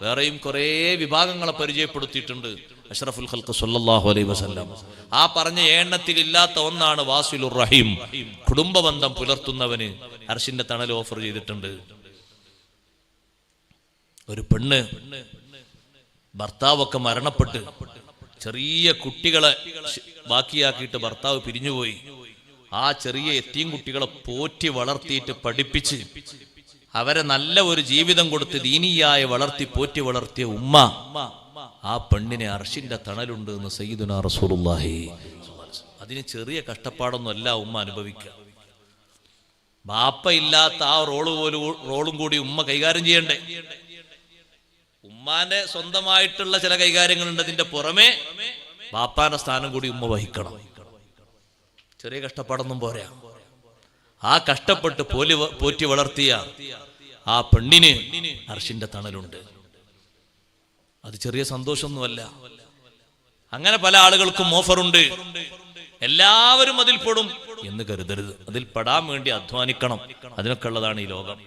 വേറെയും കുറേ വിഭാഗങ്ങളെ പരിചയപ്പെടുത്തിയിട്ടുണ്ട് അഷ്റഫുൽ ഖൽഖ് സല്ലല്ലാഹു അലൈഹി വസല്ലം. ആ പറഞ്ഞ എണ്ണത്തിൽ ഇല്ലാത്ത ഒന്നാണ് വാസിലുർ റഹീം, കുടുംബബന്ധം പുലർത്തുന്നവന് അർശിന്റെ തണൽ ഓഫർ ചെയ്തിട്ടുണ്ട്. ഒരു പെണ്ണ് ഭർത്താവൊക്കെ മരണപ്പെട്ട് ചെറിയ കുട്ടികളെ ബാക്കിയാക്കിയിട്ട് ഭർത്താവ് പിരിഞ്ഞുപോയി. ആ ചെറിയ യതീം കുട്ടികളെ പോറ്റി വളർത്തിയിട്ട് പഠിപ്പിച്ച് അവരെ നല്ല ഒരു ജീവിതം കൊടുത്ത് ദീനിയായി വളർത്തി പോറ്റി വളർത്തിയ ഉമ്മ, ആ പെണ്ണിനെ അർശിന്റെ തണലുണ്ട് എന്ന് സയ്യിദുനാ റസൂലുള്ളാഹി. അതിന് ചെറിയ കഷ്ടപ്പാടൊന്നും അല്ല ഉമ്മ അനുഭവിക്കുക. ബാപ്പ ഇല്ലാത്ത ആ റോളും കൂടി ഉമ്മ കൈകാര്യം ചെയ്യണ്ടേ. ഉമ്മാന്റെ സ്വന്തമായിട്ടുള്ള ചില കൈകാര്യങ്ങളുണ്ട്, അതിന്റെ പുറമെ ബാപ്പാന്റെ സ്ഥാനം കൂടി ഉമ്മ വഹിക്കണം. ചെറിയ കഷ്ടപ്പാടൊന്നും പോരാ. ആ കഷ്ടപ്പെട്ട് പോറ്റി വളർത്തിയ ആ പെണ്ണിന് അർശിന്റെ തണലുണ്ട്. അത് ചെറിയ സന്തോഷമൊന്നുമല്ല. അങ്ങനെ പല ആളുകൾക്കും ഓഫറുണ്ട്. എല്ലാവരും അതിൽ പെടും എന്ന് കരുതരുത്. അതിൽ പെടാൻ വേണ്ടി അധ്വാനിക്കണം. അതിനൊക്കെ ഉള്ളതാണ് ഈ ലോകം.